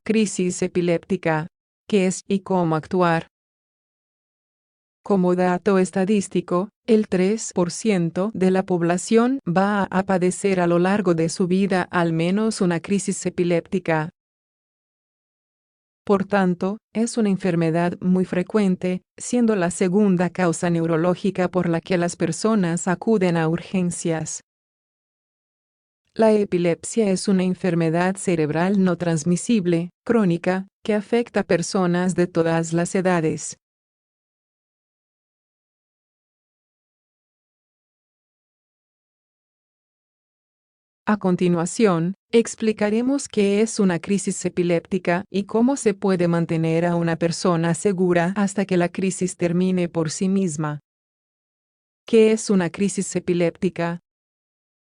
Crisis epiléptica. ¿Qué es y cómo actuar? Como dato estadístico, el 3% de la población va a padecer a lo largo de su vida al menos una crisis epiléptica. Por tanto, es una enfermedad muy frecuente, siendo la segunda causa neurológica por la que las personas acuden a urgencias. La epilepsia es una enfermedad cerebral no transmisible, crónica, que afecta a personas de todas las edades. A continuación, explicaremos qué es una crisis epiléptica y cómo se puede mantener a una persona segura hasta que la crisis termine por sí misma. ¿Qué es una crisis epiléptica?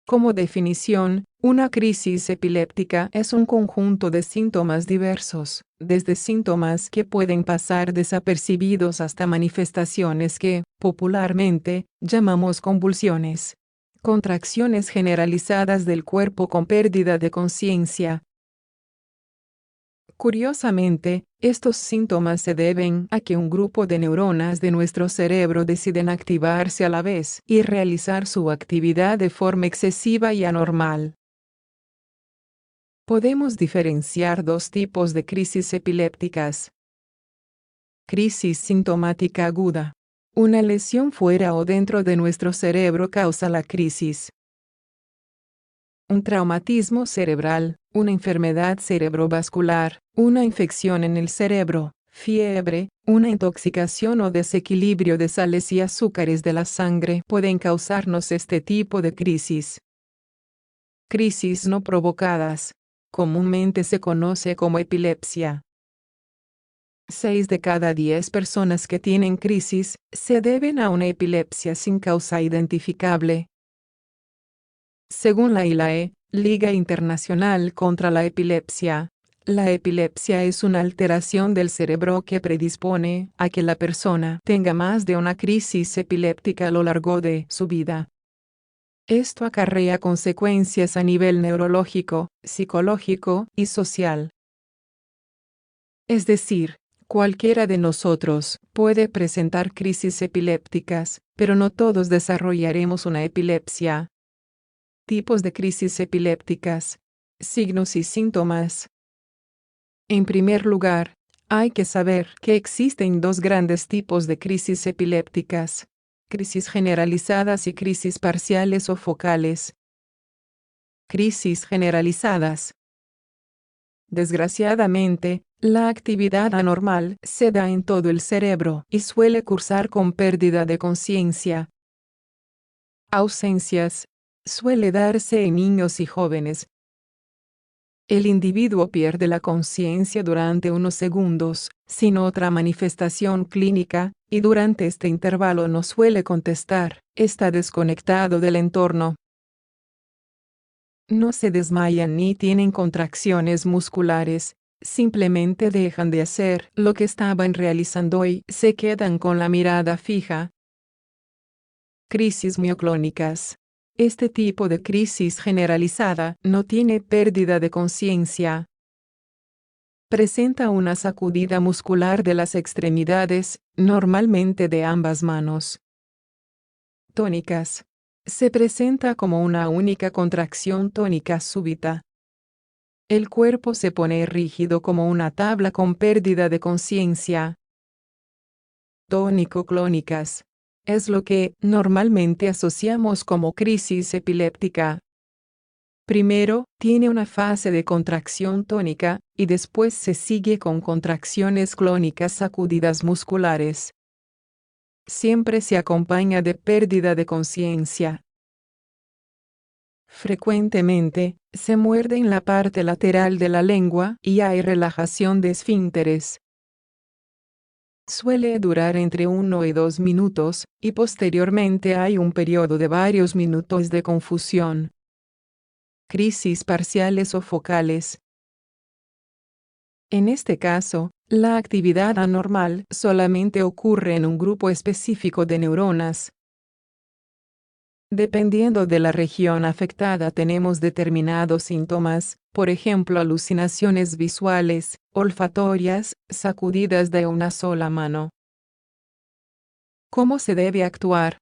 Como definición, una crisis epiléptica es un conjunto de síntomas diversos, desde síntomas que pueden pasar desapercibidos hasta manifestaciones que, popularmente, llamamos convulsiones. Contracciones generalizadas del cuerpo con pérdida de conciencia. Curiosamente, estos síntomas se deben a que un grupo de neuronas de nuestro cerebro deciden activarse a la vez y realizar su actividad de forma excesiva y anormal. Podemos diferenciar dos tipos de crisis epilépticas. Crisis sintomática aguda. Una lesión fuera o dentro de nuestro cerebro causa la crisis. Un traumatismo cerebral, una enfermedad cerebrovascular, una infección en el cerebro, fiebre, una intoxicación o desequilibrio de sales y azúcares de la sangre pueden causarnos este tipo de crisis. Crisis no provocadas. Comúnmente se conoce como epilepsia. 6 de cada 10 personas que tienen crisis se deben a una epilepsia sin causa identificable. Según la ILAE, Liga Internacional contra la Epilepsia, la epilepsia es una alteración del cerebro que predispone a que la persona tenga más de una crisis epiléptica a lo largo de su vida. Esto acarrea consecuencias a nivel neurológico, psicológico y social. Es decir, cualquiera de nosotros puede presentar crisis epilépticas, pero no todos desarrollaremos una epilepsia. Tipos de crisis epilépticas. Signos y síntomas. En primer lugar, hay que saber que existen dos grandes tipos de crisis epilépticas: crisis generalizadas y crisis parciales o focales. Crisis generalizadas. Desgraciadamente, la actividad anormal se da en todo el cerebro y suele cursar con pérdida de conciencia. Ausencias. Suele darse en niños y jóvenes. El individuo pierde la conciencia durante unos segundos, sin otra manifestación clínica, y durante este intervalo no suele contestar, está desconectado del entorno. No se desmayan ni tienen contracciones musculares, simplemente dejan de hacer lo que estaban realizando y se quedan con la mirada fija. Crisis mioclónicas. Este tipo de crisis generalizada no tiene pérdida de conciencia. Presenta una sacudida muscular de las extremidades, normalmente de ambas manos. Tónicas. Se presenta como una única contracción tónica súbita. El cuerpo se pone rígido como una tabla con pérdida de conciencia. Tónico-clónicas. Es lo que normalmente asociamos como crisis epiléptica. Primero, tiene una fase de contracción tónica, y después se sigue con contracciones clónicas sacudidas musculares. Siempre se acompaña de pérdida de conciencia. Frecuentemente, se muerde en la parte lateral de la lengua y hay relajación de esfínteres. Suele durar entre 1 y 2 minutos, y posteriormente hay un periodo de varios minutos de confusión. Crisis parciales o focales. En este caso, la actividad anormal solamente ocurre en un grupo específico de neuronas. Dependiendo de la región afectada tenemos determinados síntomas, por ejemplo alucinaciones visuales, olfatorias, sacudidas de una sola mano. ¿Cómo se debe actuar?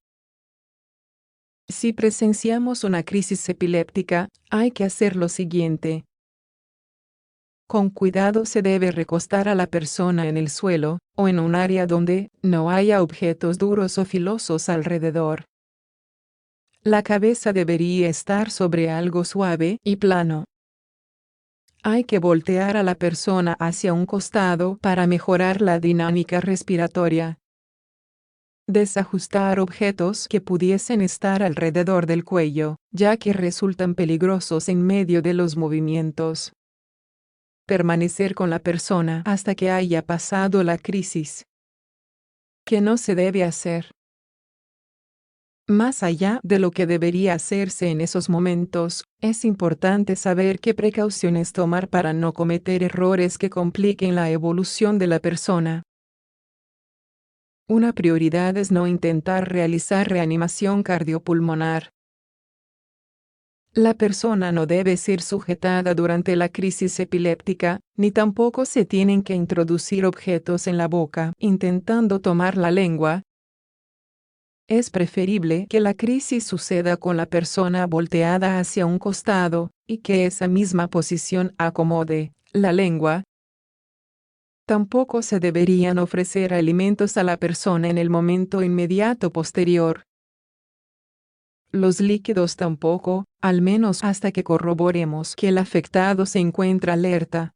Si presenciamos una crisis epiléptica, hay que hacer lo siguiente. Con cuidado se debe recostar a la persona en el suelo, o en un área donde no haya objetos duros o filosos alrededor. La cabeza debería estar sobre algo suave y plano. Hay que voltear a la persona hacia un costado para mejorar la dinámica respiratoria. Desajustar objetos que pudiesen estar alrededor del cuello, ya que resultan peligrosos en medio de los movimientos. Permanecer con la persona hasta que haya pasado la crisis. ¿Qué no se debe hacer? Más allá de lo que debería hacerse en esos momentos, es importante saber qué precauciones tomar para no cometer errores que compliquen la evolución de la persona. Una prioridad es no intentar realizar reanimación cardiopulmonar. La persona no debe ser sujetada durante la crisis epiléptica, ni tampoco se tienen que introducir objetos en la boca intentando tomar la lengua. Es preferible que la crisis suceda con la persona volteada hacia un costado, y que esa misma posición acomode la lengua. Tampoco se deberían ofrecer alimentos a la persona en el momento inmediato posterior. Los líquidos tampoco, al menos hasta que corroboremos que el afectado se encuentra alerta.